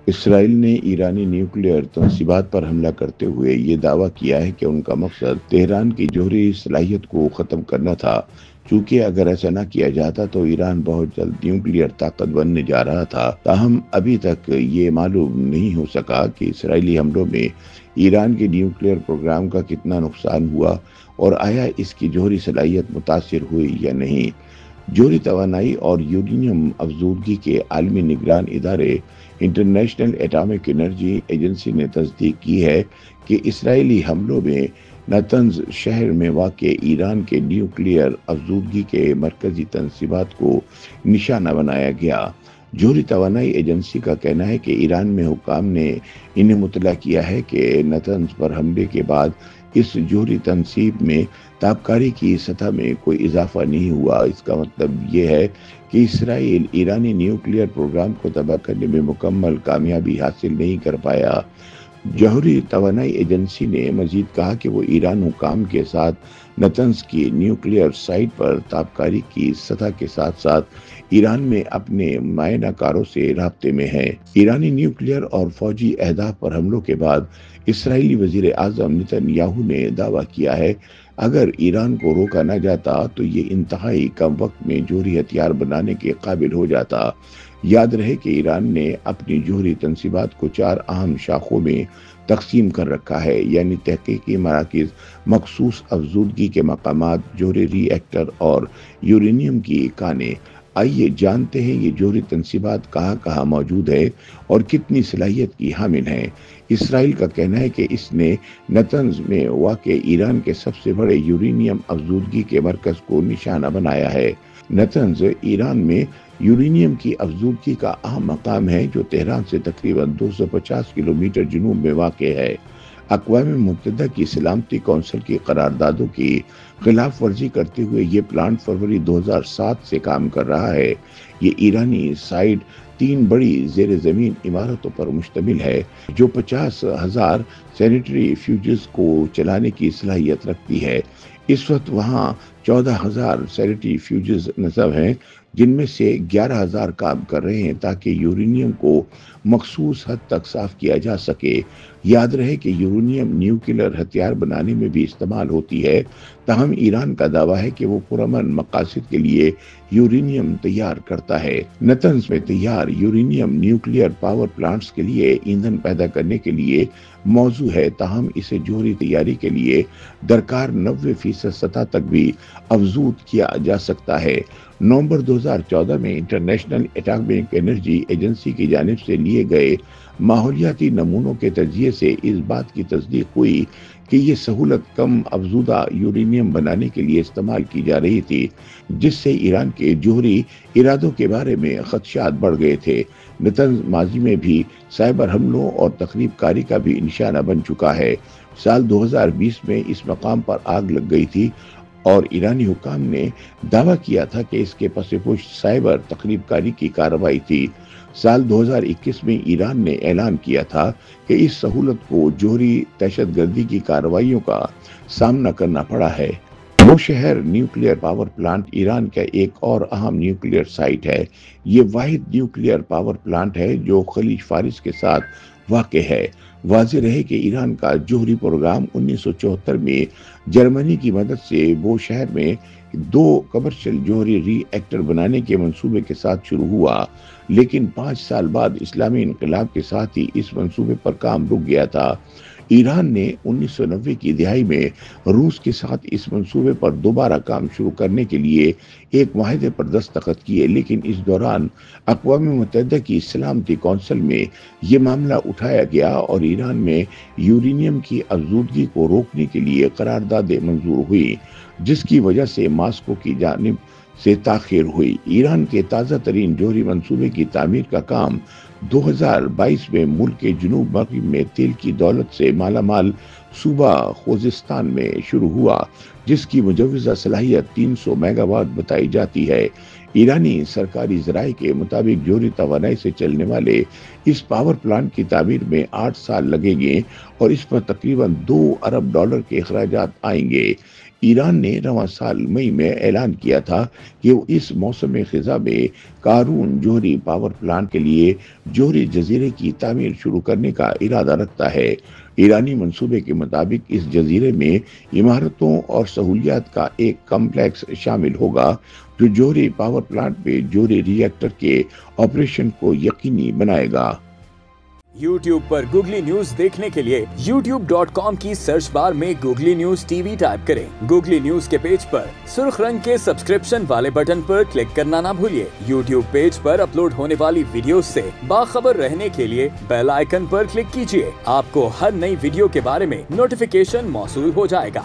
اسرائیل نے ایرانی نیوکلیئر تنصیبات پر حملہ کرتے ہوئے یہ دعویٰ کیا ہے کہ ان کا مقصد تہران کی جوہری صلاحیت کو ختم کرنا تھا، چونکہ اگر ایسا نہ کیا جاتا تو ایران بہت جلد نیوکلیئر طاقت بننے جا رہا تھا۔ تاہم ابھی تک یہ معلوم نہیں ہو سکا کہ اسرائیلی حملوں میں ایران کے نیوکلیئر پروگرام کا کتنا نقصان ہوا اور آیا اس کی جوہری صلاحیت متاثر ہوئی یا نہیں۔ جوہری توانائی اور یورینیم افزودگی کے عالمی نگران ادارے انٹرنیشنل ایٹامک انرجی ایجنسی نے تصدیق کی ہے کہ اسرائیلی حملوں میں نتنز شہر میں واقع ایران کے نیوکلیئر افزودگی کے مرکزی تنصیبات کو نشانہ بنایا گیا۔ جوہری توانائی ایجنسی کا کہنا ہے کہ ایران میں حکام نے انہیں مطلع کیا ہے کہ نتنز پر حملے کے بعد اس جوہری تنصیب میں تابکاری کی سطح میں کوئی اضافہ نہیں ہوا۔ اس کا مطلب یہ ہے کہ اسرائیل ایرانی نیوکلیئر پروگرام کو تباہ کرنے میں مکمل کامیابی حاصل نہیں کر پایا۔ جوہری توانائی ایجنسی نے مزید کہا کہ وہ ایران حکام کے ساتھ نتنز کی نیوکلیئر سائٹ پر تابکاری کی سطح کے ساتھ ساتھ ایران میں اپنے معائنہ کاروں سے رابطے میں ہے۔ ایرانی نیوکلیئر اور فوجی اہداف پر حملوں کے بعد اسرائیلی وزیر اعظم نتن یاہو نے دعویٰ کیا ہے اگر ایران کو روکا نہ جاتا تو یہ انتہائی کم وقت میں جوہری ہتھیار بنانے کے قابل ہو جاتا۔ یاد رہے کہ ایران نے اپنی جوہری تنصیبات کو 4 اہم شاخوں میں تقسیم کر رکھا ہے، یعنی تحقیقی مراکز، مخصوص افزودگی کے مقامات، جوہری ری ایکٹر اور یورینیم کی کانیں۔ آئیے جانتے ہیں یہ جوہری تنصیبات کہاں کہاں موجود ہے اور کتنی صلاحیت کی حامل ہیں۔ اسرائیل کا کہنا ہے کہ اس نے نتنز میں واقع ایران کے سب سے بڑے یورینیم افزودگی کے مرکز کو نشانہ بنایا ہے۔ نتنز ایران میں یورینیم کی افزودگی کا اہم مقام ہے جو تہران سے تقریباً 250 کلومیٹر جنوب میں واقع ہے۔ اقوام متحدہ کی سلامتی کونسل کی قراردادوں کی خلاف ورزی کرتے ہوئے یہ پلانٹ فروری 2007 سے کام کر رہا ہے۔ یہ ایرانی سائٹ 3 بڑی زیر زمین عمارتوں پر مشتمل ہے جو 50,000 سینیٹری فیوجز کو چلانے کی صلاحیت رکھتی ہے۔ اس وقت وہاں 14,000 سینیٹری فیوجز نصب ہیں جن میں سے 11,000 کام کر رہے ہیں تاکہ یورینیم کو مخصوص حد تک صاف کیا جا سکے۔ یاد رہے کہ یورینیم نیوکلیئر ہتھیار بنانے میں بھی استعمال ہوتی ہے، تاہم ایران کا دعویٰ ہے کہ وہ پرامن مقاصد کے لیے یورینیم تیار کرتا ہے۔ نتنز میں تیار یورینیم نیوکلیئر پاور پلانٹس کے لیے ایندھن پیدا کرنے کے لیے موزوں ہے، تاہم اسے جوہری تیاری کے لیے درکار 90% سطح تک بھی افزود کیا جا سکتا ہے۔ نومبر 2014 میں انٹرنیشنل ایٹامک انرجی ایجنسی کی جانب سے لیے گئے ماحولیاتی نمونوں کے تجزیے سے اس بات کی تصدیق ہوئی کہ یہ سہولت کم افزودہ یورینیم بنانے کے لیے استعمال کی جا رہی تھی، جس سے ایران کے جوہری ارادوں کے بارے میں خدشات بڑھ گئے تھے۔ نتنز ماضی میں بھی سائبر حملوں اور تخریب کاری کا بھی نشانہ بن چکا ہے۔ سال 2020 میں اس مقام پر آگ لگ گئی تھی اور ایرانی حکام نے دعویٰ کیا تھا کہ اس کے پس پشت سائبر تخریب کاری کی کارروائی تھی۔ سال 2021 میں ایران نے اعلان کیا تھا کہ اس سہولت کو جوہری دہشت گردی کی کارروائیوں کا سامنا کرنا پڑا ہے۔ Bushehr nuclear power plant Iran کا ایک اور اہم نیوکلیئر سائٹ ہے۔ یہ واحد نیوکلیئر پاور پلانٹ ہے جو خلیج فارس کے ساتھ واقع ہے۔ واضح رہے کہ ایران کا جوہری پروگرام 1974 میں جرمنی کی مدد سے بوشہر میں 2 کمرشل جوہری ری ایکٹر بنانے کے منصوبے کے ساتھ شروع ہوا، لیکن 5 سال بعد اسلامی انقلاب کے ساتھ ہی اس منصوبے پر کام رک گیا تھا۔ ایران نے 1990 کی دہائی میں روس کے ساتھ اس منصوبے پر دوبارہ کام شروع کرنے کے لیے ایک معاہدے پر دستخط کیے، لیکن اس دوران اقوام متحدہ کی سلامتی کونسل میں یہ معاملہ اٹھایا گیا اور ایران میں یورینیم کی افزودگی کو روکنے کے لیے قراردادیں منظور ہوئی، جس کی وجہ سے ماسکو کی جانب سے تاخیر ہوئی۔ ایران کے تازہ ترین جوہری منصوبے کی تعمیر کا کام 2022 میں ملک کے جنوب مغرب میں تیل کی دولت سے مالا مال صوبہ خوزستان میں شروع ہوا، جس کی مجوزہ صلاحیت 300 میگا واٹ بتائی جاتی ہے۔ ایرانی سرکاری ذرائع کے مطابق جوہری توانائی سے چلنے والے اس پاور پلانٹ کی تعمیر میں 8 سال لگیں گے اور اس پر تقریباً $2 ارب کے اخراجات آئیں گے۔ ایران نے رواں سال مئی میں اعلان کیا تھا کہ وہ اس موسم خزاں میں قارون جوہری پاور پلانٹ کے لیے جوہری جزیرے کی تعمیر شروع کرنے کا ارادہ رکھتا ہے۔ ایرانی منصوبے کے مطابق اس جزیرے میں عمارتوں اور سہولیات کا ایک کمپلیکس شامل ہوگا جو جوہری پاور پلانٹ میں جوہری ری ایکٹر کے آپریشن کو یقینی بنائے گا۔ YouTube پر گوگلی نیوز دیکھنے کے لیے youtube.com کی سرچ بار میں googly news T V type کریں۔ گوگلی نیوز کے پیج پر سرخ رنگ کے سبسکرپشن والے بٹن پر کلک کرنا نہ بھولیے۔ YouTube پیج پر اپلوڈ ہونے والی ویڈیوز سے باخبر رہنے کے لیے بیل آئیکن پر کلک کیجیے۔ آپ کو ہر نئی ویڈیو کے بارے میں نوٹیفیکیشن موصول ہو جائے گا۔